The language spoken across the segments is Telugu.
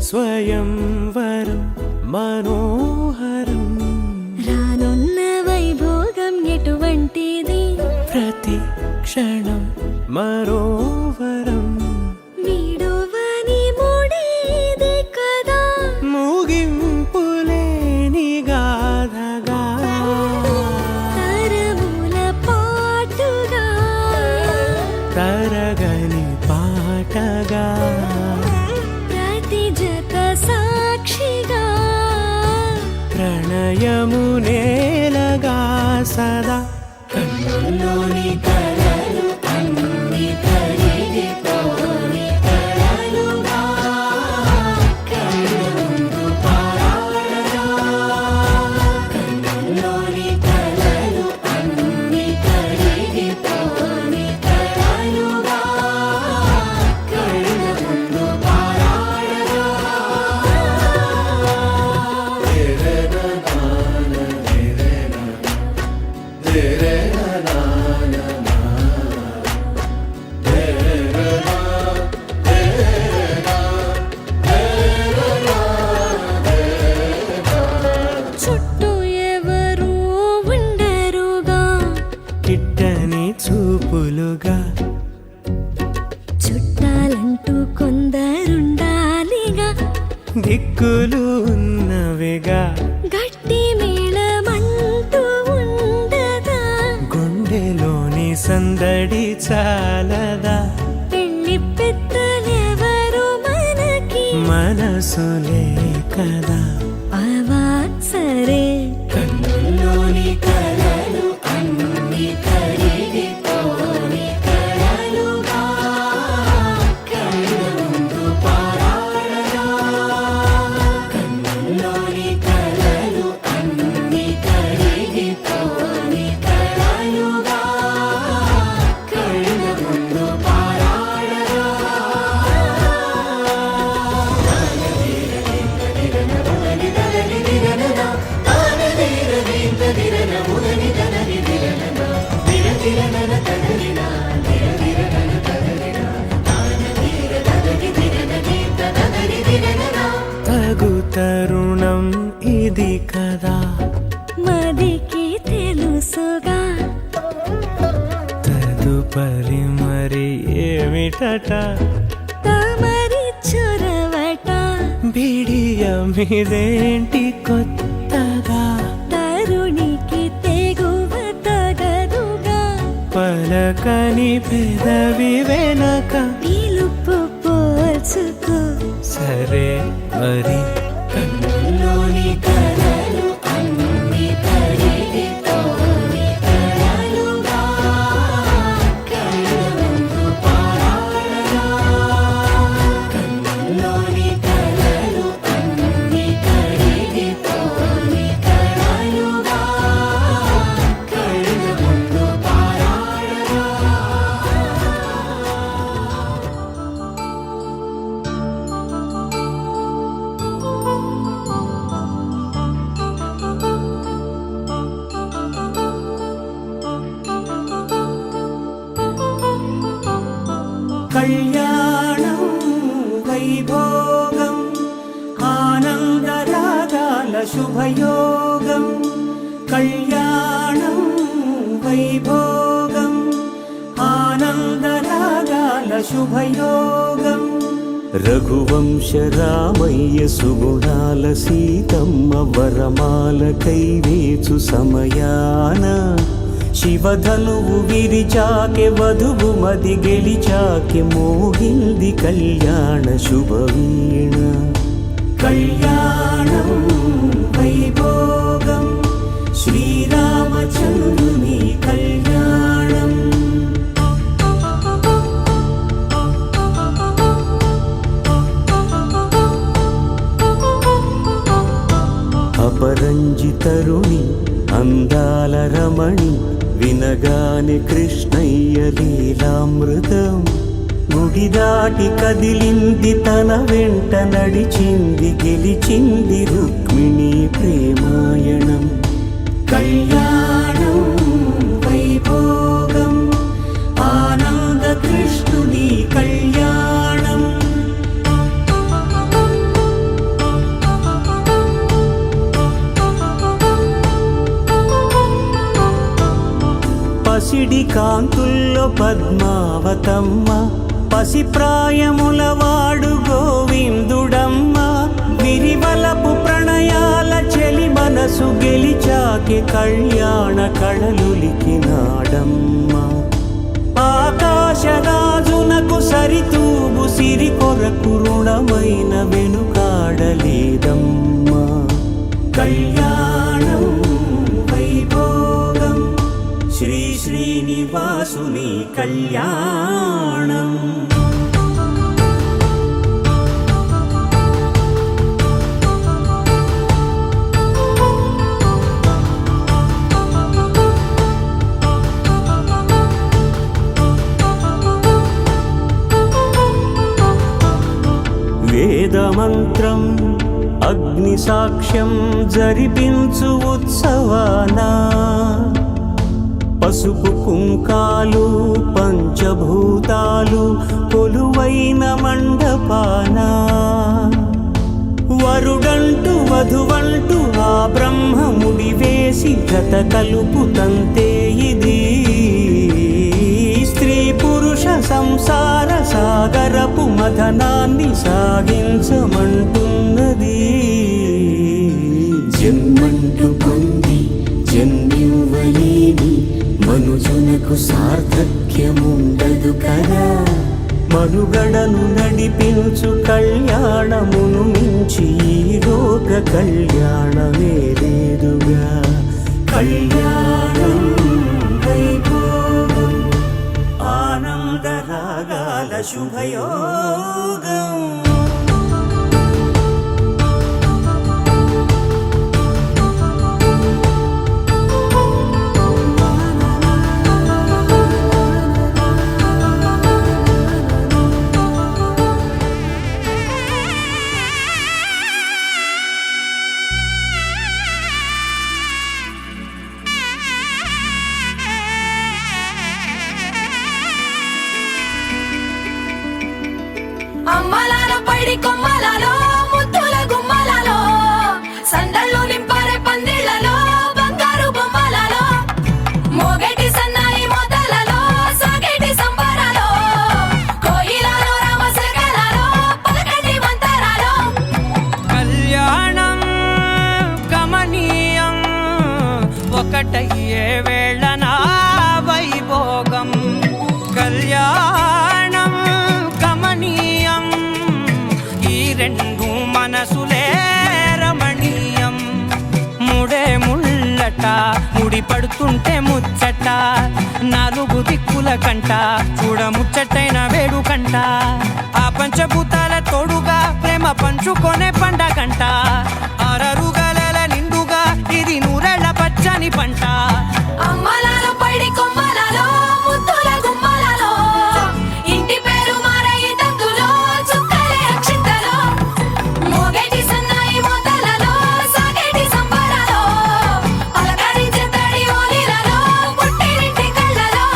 స్వయంవరం మనోహరం రానున్న వైభోగం ఎటువంటిది ప్రతి క్షణం మరోవరం వీడువని ముడిది కదా ముగింపులేని గాథగా తరముల పాటుగా తరగని పాటగా ప్రతి జత సాక్షిగా ప్రణయము నేలగా సదా కన్నుల్లోని కలలు అన్ని కరిగిపోని కలలుగా కళ్ళ ముందు పారాడగా కన్నుల్లోని కలలు అన్ని కరిగిపోని కలలుగా కళ్ళ ముందు పారాడగా చుట్టూ ఎవరు ఉండరుగా కిట్టని చూపులుగా చుట్టాలంటూ కొందరుండాలిగా దిక్కులు ఉన్నవిగా గట్టి మేళమంటూ ఉండదా గుండెలోని సందడి చాలదా పెళ్లి పెద్దలెవరు మనకి మనసులే కదా అవా సరే కన్నుల్లోని కలలు అన్ని కరిగిపోని కలలుగా కళ్ళ ముందు పారాడగా కన్నుల్లోని కలలు అన్ని కరిగిపోని కలలుగా కళ్ళ ముందు పారాడగా తగు తరుణం ఇది కదా మదికి తెలుసుగా తదుపరి మరి ఏమిటట తమరి చొరవట బిడియమిదేంటి కొత్తగా తరుణికి తెగువ తగదుగా పలకని పెదవి వెనక పిలుపు పోల్చుకో సరే మరి కన్నుల్లోని కలలు అన్ని కరిగిపోని కలలుగా కళ్ళ ముందు పారాడగా కన్నుల్లోని కలలు అన్ని కరిగిపోని కలలుగా కళ్ళ ముందు పారాడగా కళ్యాణం వైభోగం ఆనందరాగాల శుభయోగం కళ్యాణం వైభోగం ఆనందరాగాల శుభయోగం రఘువంశ రామయ్య సుగుణాల సీతమ్మ వరమాల కైవేచు సమయాన శివధనువు విరిచాకె వధువు మది గెలిచాకె మోగింది కళ్యాణ శుభవీణ కళ్యాణం వైభోగం శ్రీరామచంద్రుని కళ్యాణం అపరంజి తరుణి అందాల రమణి వినగానే కృష్ణయ్య లీలామృతం గుడి దాటి కదిలింది తన వెంట నడిచింది గెలిచింది రుక్మిణి ప్రేమాయణం కళ్యాణం వైభోగం ఆనంద కృష్ణుని కళ్యాణం కాంతుల్లో పద్మావతమ్మ, పసిప్రాయముల వాడు గోవిందుడమ్మ, విరివలపు ప్రణయాల చెలి మనసు గెలిచాకే కళ్యాణ కళలులికినాడమ్మ. ఆకాశరాజునకు సరితూగు సిరి కొరకు రుణమైన వెనుకాడలేదమ్మా. కళ్యాణం వైభోగం శ్రీ శ్రీనివాసుని కళ్యాణం. వేదమంత్రం అగ్ని సాక్ష్యం జరిపించు ఉత్సవాన, పసుపు కుంకాలు పంచభూతాలు కొలువైన మండపాన, వరుడంటూ వధువంటూ ఆ బ్రహ్మముడి వేసి జత కలుపు తంతే ఇది. స్త్రీ పురుష సంసార సాగరపు మథనాన్ని సాగించమంటున్నది. జన్మంటూ పొంది జన్మివ్వలేని మనుజునకు సార్థక్యముండదు కదా. మనుగడను నడిపించు కళ్యాణమును మించి ఈ లోక కళ్యాణమే లేదుగా. కళ్యాణం వైభోగం ఆనందరాగాల శుభయోగం. అమ్మలాల పైడి కొమ్మలలో ముద్దుల గుమ్మలలో సందళ్ళు నింపారే పందిళ్లలో బంగారు బొమ్మలలో మోగేటి సన్నాయి మొదలలో సాగేటి సంబరాలో కోయిలలో రామశకలలో పలకటి మంతరాలో. కళ్యాణం గమనీయం ఒకటయ్యే వేళ నా వైభోగం. కళ్యాణం గమనీయం ఈ రెండు మనసులే రమణీయం. ముడే ముళ్ళట ముడి పడుతుంటే ముచ్చట, నాలుగు దిక్కుల కంట చూడ ముచ్చటైన వేడుకంట. ఆ పంచభూతాల తోడుగా ప్రేమ పంచుకొనే పండగంట. అరరుగలల నిండుగా ఇది నూరెళ్ళ పచ్చని పంట. అమ్మలాల పైడి కొమ్మలలో ముద్దుల గుమ్మలలో ఇంటి పేరు మారయి తందులో చుక్కలే అక్షింతలో మోగేటి సన్నాయి మొదలలో సాగేటి సంబరాలో పలకరించే తడి ఓలిలలో పుట్టినింటి కళ్ళలో.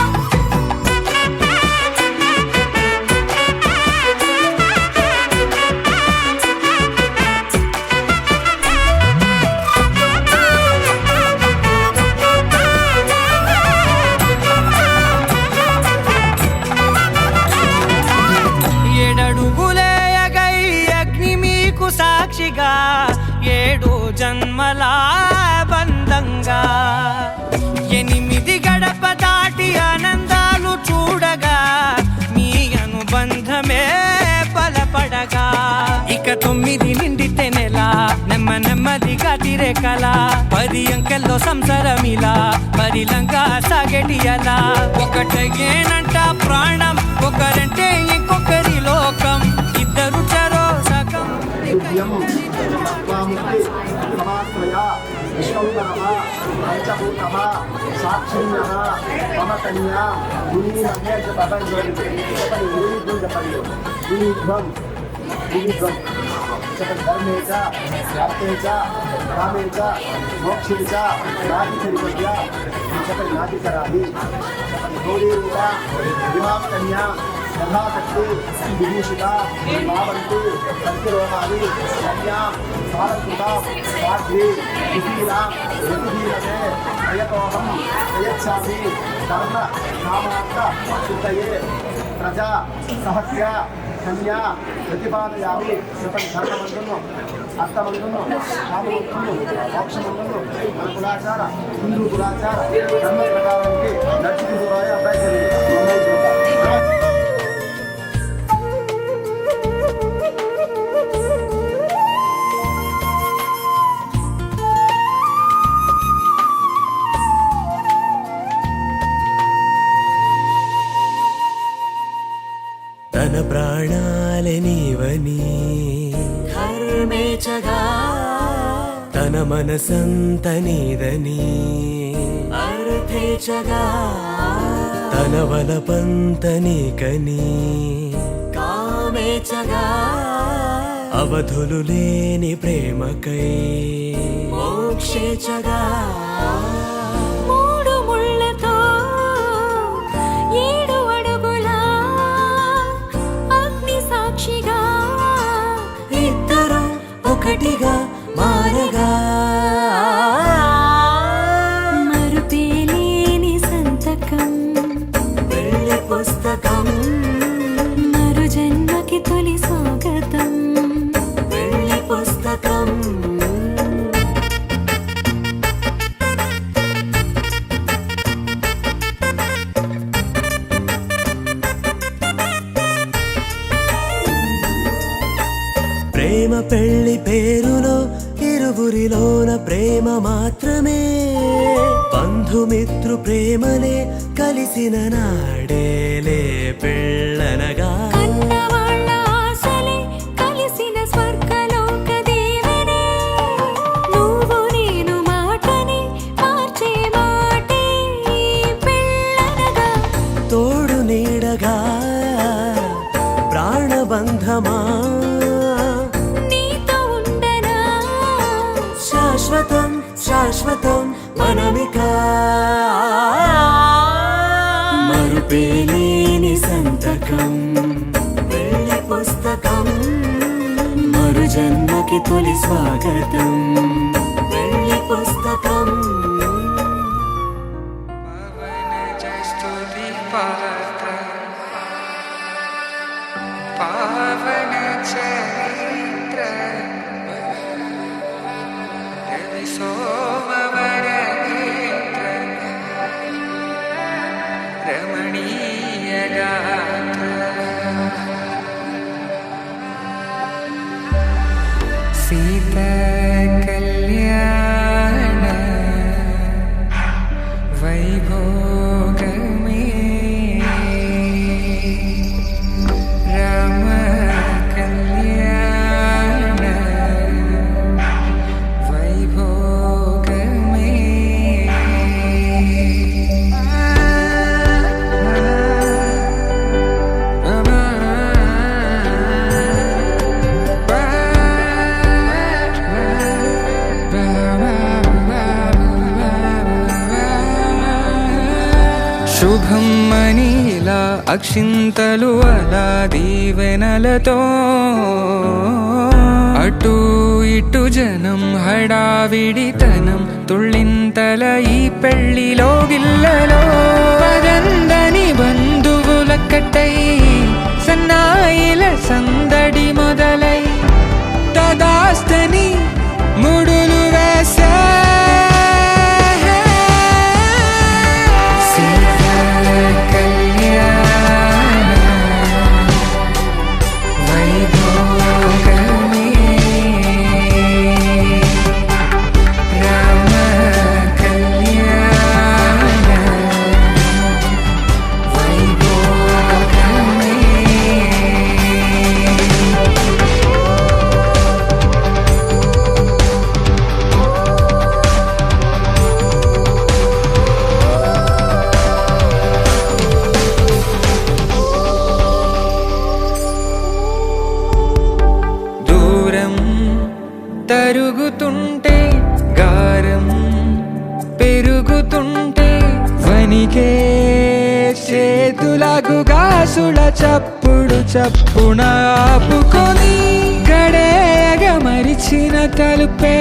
ఏడడుగులేయగై అగ్ని మీకు సాక్షిగా, ఏడు జన్మల బంధంగా. 8 గడప దాటి ఆనందాలు చూడగా మీ అనుబంధమే బలపడగా. ఇక 9 నిండితే నెల నెమ్మదిగా తిరేకల 10 అంకెల్లో సంసారమిలా పరిలంగా సాగేటియలా. ఒకటేనంట ప్రాణం ఒకరంటే ఇంకొకరి లోకం, ఇద్దరు చరో సగం. పంచభూతమా సాక్షిణ్యః మమ కన్యా గుణీనమే చెప్పండి చెప్పండి ధర్మే చ అర్థే చ కామే చ మోక్షే చ రాజీచరిత్య చెప్పండి నాటికరాది చెప్పండి గౌరీ రూప ఇమాం కన్యా యథాశక్తి విభూషిత భావంతి సత్యరోమాది కన్యా సారంకృత సాధ్వి విధీరా ఋతుధీరమే ప్రయతోహం ప్రయచ్ఛామి ధర్మ కామార్థ సిద్ధయే ప్రజా సహస్య కన్యా ప్రతిపాదయామి చెప్పండి. ధర్మబంధును అర్థబంధును కామబంధును మోక్షబంధును మన కులాచార హిందూ కులాచార ధర్మ ప్రకారానికి నడుచుకుంటూ అబ్బాయి తన ప్రాణాలే నీవని ధర్మేచగా తన మనసంత నీదని అర్థేచగా తన వలపంత నీకని కామేచగా అవధులు లేని ప్రేమకై మోక్షేచగా మూడు ముళ్ళతో 7 అడుగుల అగ్ని సాక్షిగా ఇద్దరు ఒకటిగా మారగా మరుపేలేని సంతకం వెళ్ళి పుస్తకం మరు జన్మకి తొలి స్వాగతం వెళ్ళి పుస్తకం ప్రేమ పెళ్లి పేరులో ఇరువురిలోన ప్రేమ మాత్రమే బంధుమిత్రు ప్రేమలే కలిసిన నాడేలే పెళ్ళనగా కన్నవాళ్ళ ఆశలే కలిసిన స్వర్గలోక దీవెనే నువ్వు నేను మాటని మార్చే మాటే పెళ్ళనగా తోడు నీడగా ప్రాణబంధమా నీతో ఉండనా శాశ్వతం శాశ్వతం మనమిక మరుపేలేని సంతకం వెళ్ళి పుస్తకం మరు జన్మకి తొలి స్వాగతం వెళ్ళి పుస్తకం पावन चरित्र रवि सोमवर नेत्र रमणीय गात्र सीता कल्याण वैभोग में राम कल्याण वैभोग శుభం మనీలా అక్షింతలు అలా దీవెనలతో అటు ఇటు జనం హడావిడితనం తుళ్ళింతల ఈ పెళ్లిలో గిల్లలో పదందని బంధువులక్కటై సన్నాయిల సందడి మొదలై తదాస్తని ముడులు వేసే తరుగుతుంటే గారం పెరుగుతుంటే వనికే చేతులకు గాసుల చప్పుడు చప్పున ఆపుకొని గడేగ మరిచిన తలుపే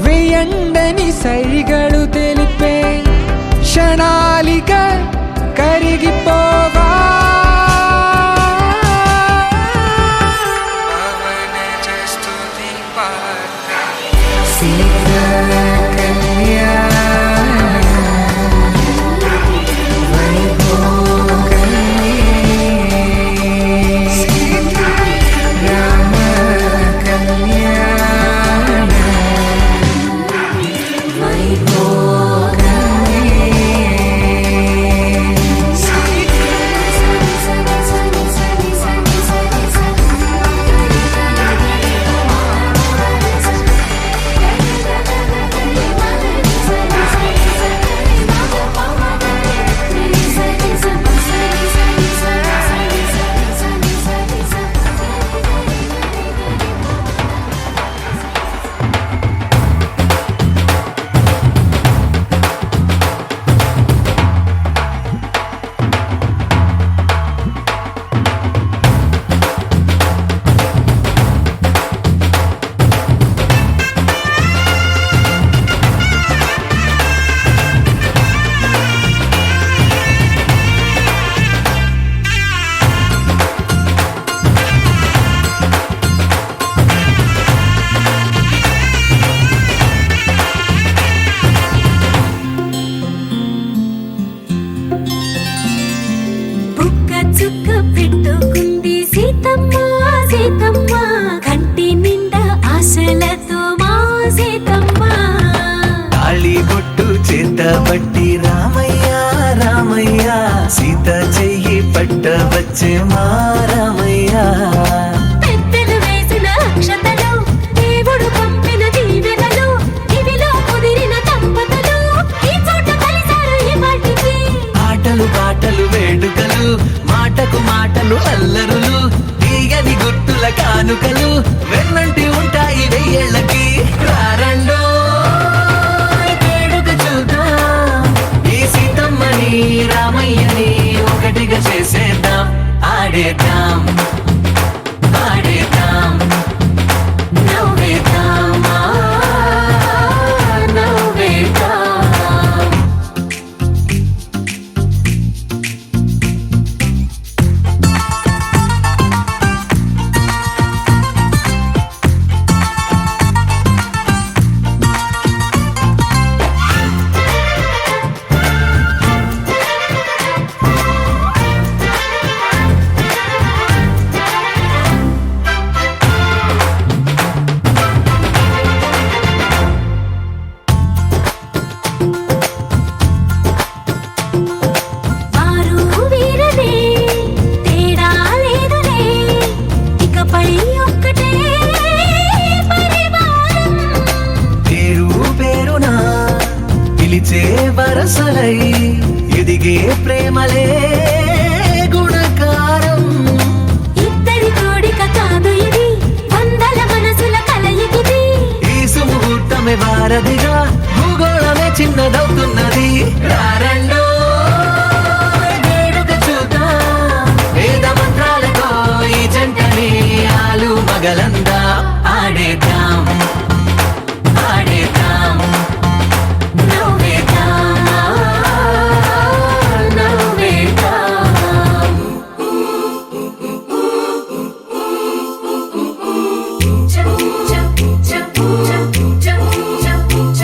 వెయ్యండని సైగడు తెలిపే క్షణాలిక కరిగిపోవా బుక్క చుక్క పెట్టుకుంది సీతమ్మ సీతమ్మ కంటి నిండా ఆశలతో మా సీతమ్మ తాళి బొట్టు చేతబట్టి రామయ్య రామయ్య సీత చెయ్యి పట్ట వచ్చే మా రామయ్య పెద్దలు వేసిన అక్షతలు దేవుడు పంపిన దీవెనలు ఇవిలో కుదిరిన దంపతులు ఈ చోట కలిసారు ఈ వాటికి ఆటలు పాటలు వేడుకలు మాటకు మాటలు అల్లరులు తీయని గుర్తుల కానుకలు వెన్నంటి ఉంటాయి వెయ్యేళ్ళకి రారండో వేడుక చూద్దాం ఈ సీతమ్మని రామయ్యని ఒకటిగా చేసేద్దాం ఆడేద్దాం ఆడేద్దాం నవ్వేద్దాం నవ్వేద్దాం వారు వీరలే తేడా లేదులే ఇకపై ఒక్కటే పరివారం పేరు పేరునా పిలిచే వరసలై ఎదిగే ప్రేమలే గుణకారం ఇద్దరి కోడిక కాదు ఇది వందల మనసుల కలయికిది ఈ సుముహూర్తమే వారధిగా భూగోళమే చిన్నదవుతున్నది రారండో వేడుక చూద్దాం వేద మంత్రాలతో ఈ జంటని ఆలు మగలందా ఆడేద్దాం ఆడేద్దాం నవ్వేద్దాం నవ్వేద్దాం చ చ చ చ చ చ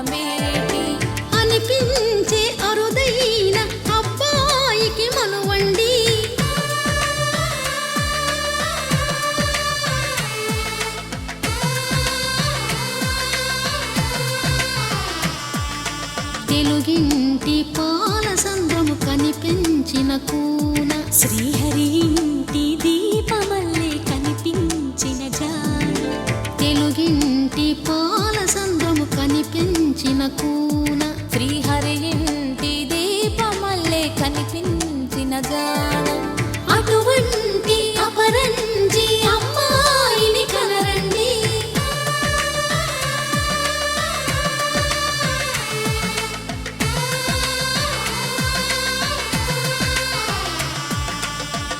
ముహూర్తమేటి అనిపించే అరుదైన అబ్బాయికి మనువండి తెలుగింటి పాల సంద్రము కనిపించిన కూన శ్రీహరి ఇంటి దీపమల్లే కనిపించిన జాన తెలుగింటి పాల సంద్రము కనిపించిన కూన శ్రీహరి ఇంటి దీపమల్లే కనిపించిన జాన అటువంటి అపరంజి అమ్మాయిని కనరండి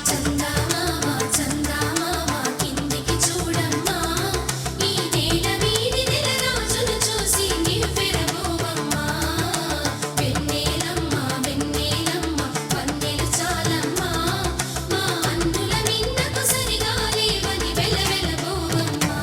చందమామ చందమామ కిందికి చూడమ్మా ఈ నేల వీధి నెల రోజులు చూసి నివ్వెరబోవమ్మా వెన్నెలమ్మ వెన్నెలమ్మ వన్నెలు చాలమ్మా మా అన్నుల మిన్నకు సరిగా లేవని వెలవెలబోవమ్మా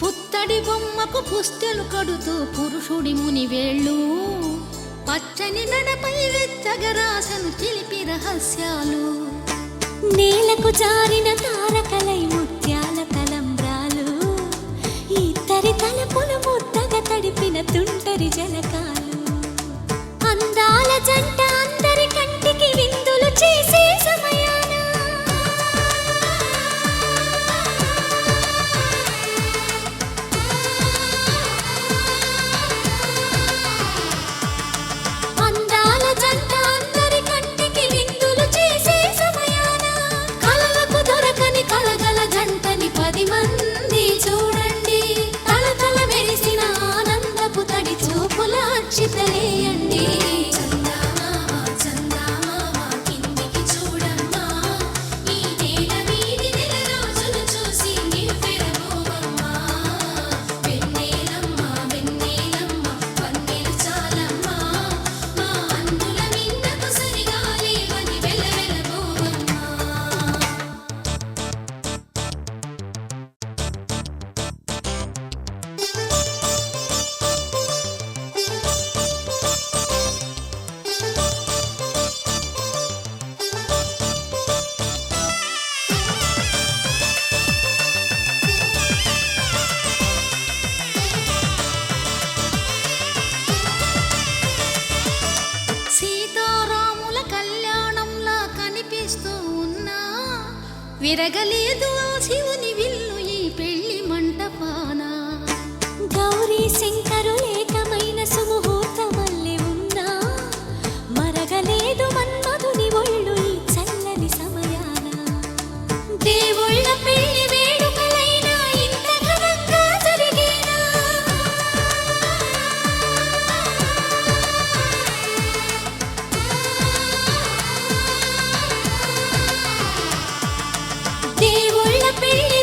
పుత్తడి బొమ్మకు పుస్తెలు కడుతూ పురుషుడి ముని వేళ్ళు పచ్చని నడపై వెచ్చగరాసను చిలిపి రహస్యాలు నేలకు జారిన తారకలై ముత్యాల తలంబ్రాలు ఇద్దరి తలపులు ముద్దగా తడిపిన తుంటరి జలకాలు అందాల జంట అందరి కంటికి విందులు చేసే సమయాన అందాల జంట అందరి కంటికి విందులు చేసే సమయాన కలలకు దొరకని కలగల జంటని 10 మంది చూడండి తలతల మెరిసిన ఆనందపు తడి చూపుల అక్షితలేయండి చందమామ చందమామ కిందికి చూడమ్మా ఈ నేల వీధి నెల రోజులు చూసి నివ్వెరబోవమ్మా వెన్నెలమ్మ వెన్నెలమ్మ వన్నెలు చాలమ్మా మా అన్నుల మిన్నకు సరిగా లేవని వెలవెలబోవమ్మా సీతారాముల కళ్యాణంలా కనిపిస్తూ ఉన్నా విరగలేదు ఆ శివుని విల్లు ఈ పెళ్లి మంటపాన గౌరీ శంకరులేకమైన సుముహూర్తమల్లె ఉన్నా మరగలేదు మన్మధుని ఒళ్ళు ఈ చల్లని సమయాన దేవుళ్ళ పెళ్లి వేడుకలైనా ఇంత ఘనంగా జరిగేనా దేవుళ్ళ పెళ్లి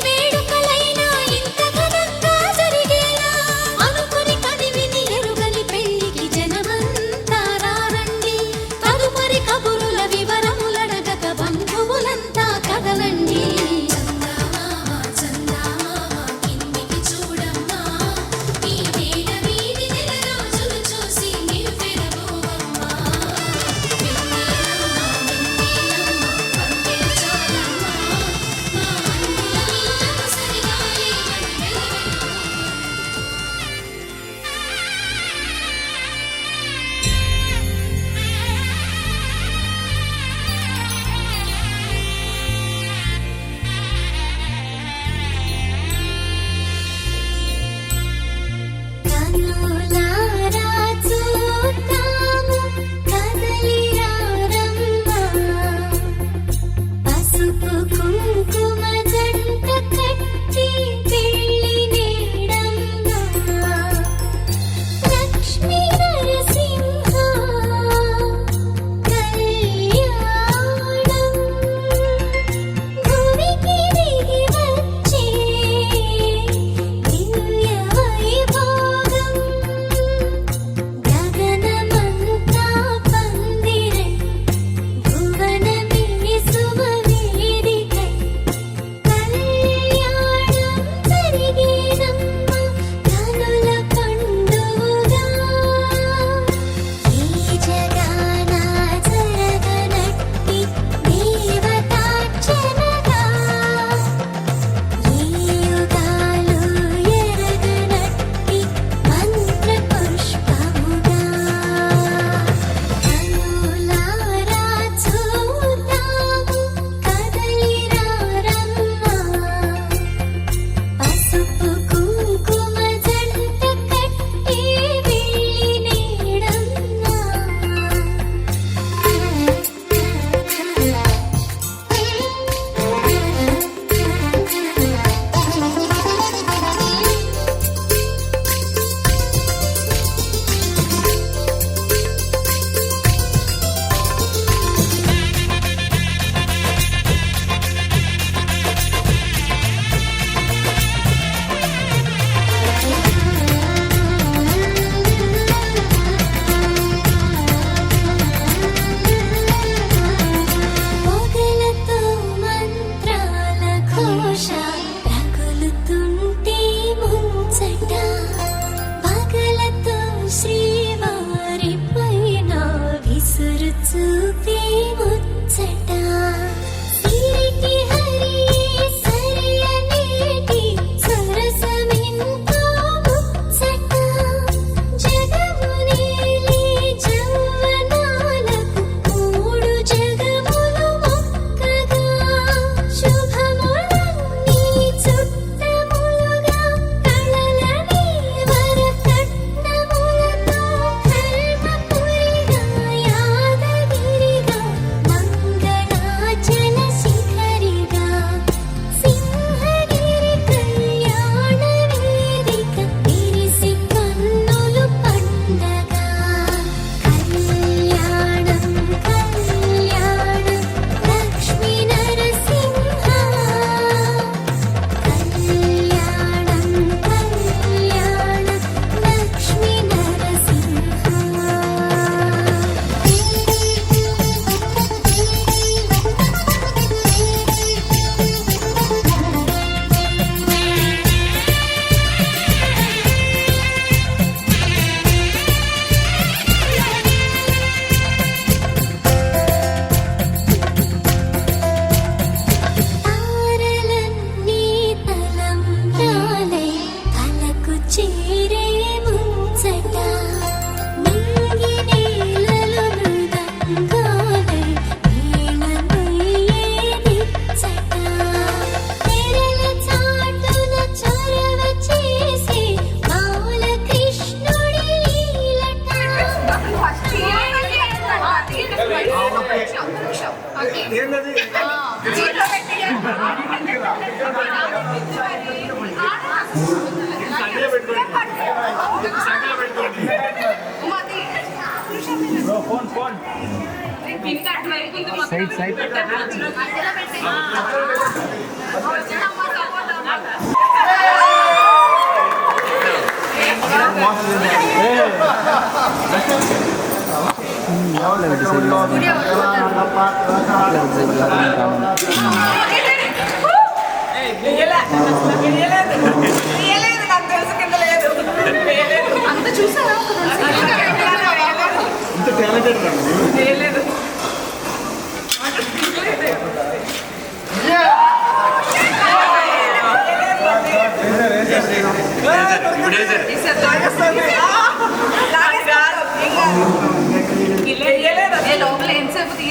లోపల ఎంతసేపు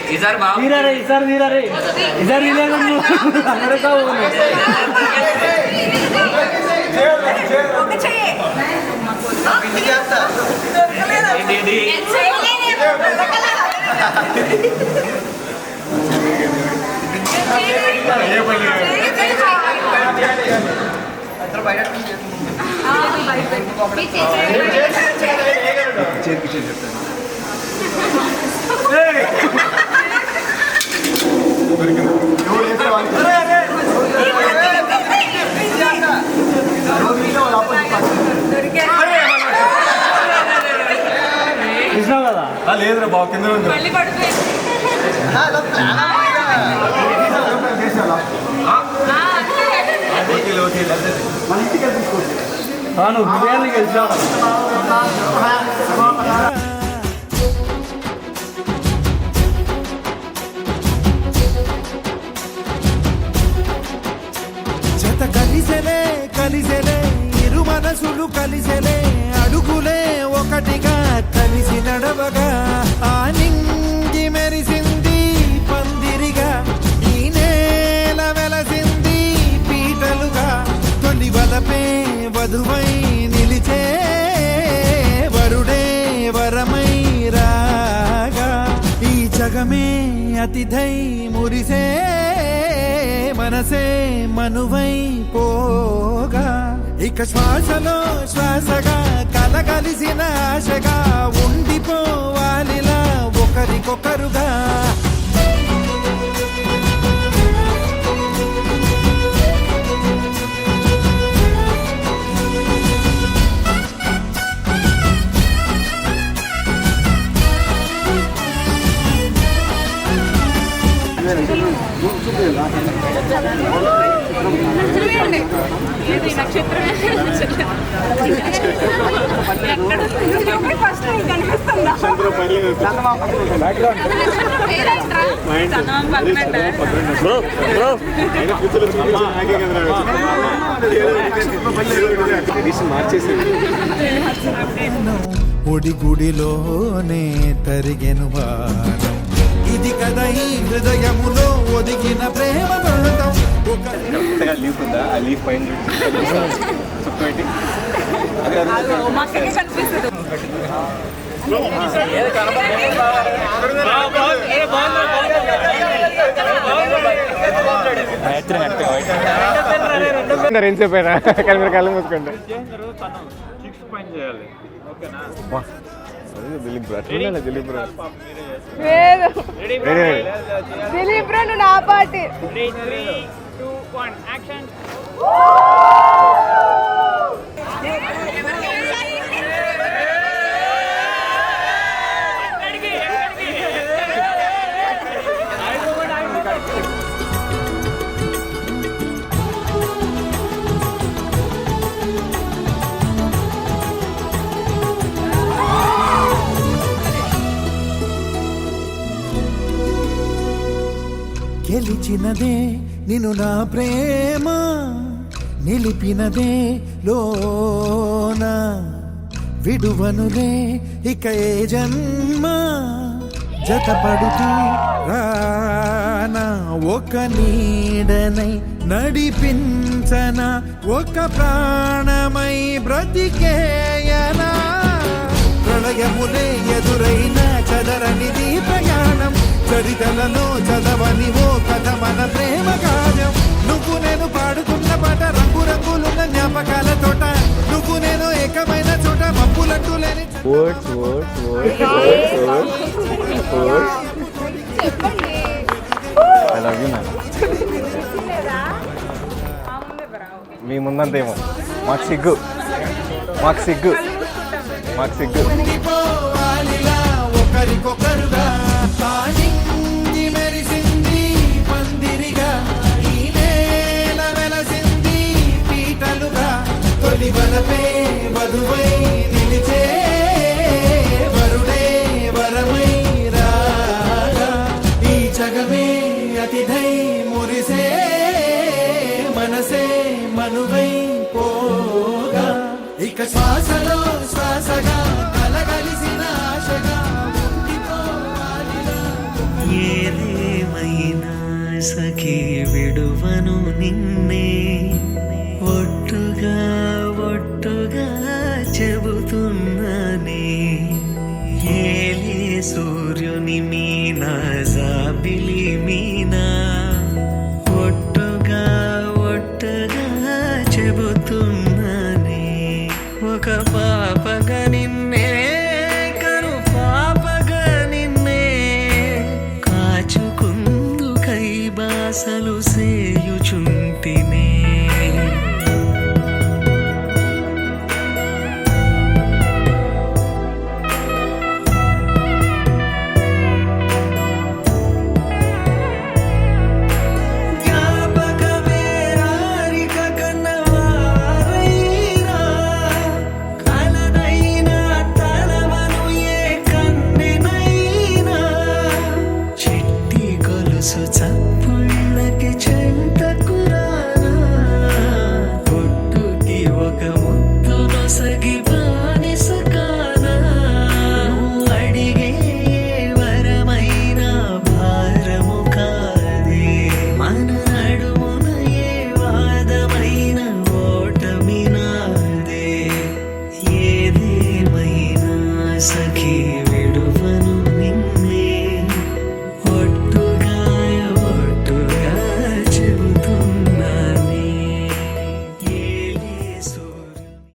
ఈసారి బాబు లేదురా బాబు కింద జత కలిసెలే కలిసెలే ఇరు మనసులు కలిసెలే అడుగులే ఒకటిగా కలిసి నడవగా ఆ నింగి మెరిసింది పందిరిగా ఈ నేల వెలసింది పీటలుగా తొలి వలపే వధువై నిలిచే వరుడే వరమై రాగా ఈ జగమే అతిథై మురిసే మనసే మనువై పోగా ఇక శ్వాసలో శ్వాసగా కలగలిసిన ఆశగా ఉండిపోవాలిలా ఒకరికొకరుగా ఒడిగుడిలోనే తరిగెను వారం ఇది కదా ఈ హృదయములో ఒదిగిన ప్రేమ వ్రతం లీఫ్ ఉందా ఆ లీఫ్ పైన ఎంతసేపు అయినా కలిసి కళ్ళు మూసుకుంటే దిలీప్ బ్రో దిలీప్ నువ్వు నా పాటి గెలిచినదే నిన్ను నా ప్రేమ నిలిపినదే లోన విడువనులే ఇక ఏ జన్మ జతపడుతూ రానా ఒక నీడనై నడిపించన ఒక ప్రాణమై బ్రతికేయనా ప్రళయములే ఎదురైన చదరనిది ప్రయాణం చరితలలో చదవని ఓ కథ మన ప్రేమ కావ్యం నువ్వు నేను పాడుకున్న పాట రంగు రంగులున్న జ్ఞాపకాల తోట నువ్వు నేను ఏకమైన చోట మప్పులట్టు లేని words words words words words I love you ma'am మీ ముందంతేమో మాకు సిగ్గు మాకు సిగ్గు మాకు సిగ్గు ఉండిపోవాలిలా ఒకరికొకరుగా తానింది మెరిసింది పందిరిగా ఈ నేల వెలసింది పీటలుగా తొలి వలపే వధువై నిలిచే వరుడే వరమై రాగా ఈ జగమే అతిథై మురిసే మనసే మనువై పోగా ఇక శ్వాసలో శ్వాసగా కలగలిసిన ఆశగా ఉండిపోవాలిలా ఏదేమైనా సఖీ విడువను నిన్నే ఒట్టుగా ఒట్టుగా చెబుతున్నానే ఏలే సూర్యుని మీనా జాబిలి మీనా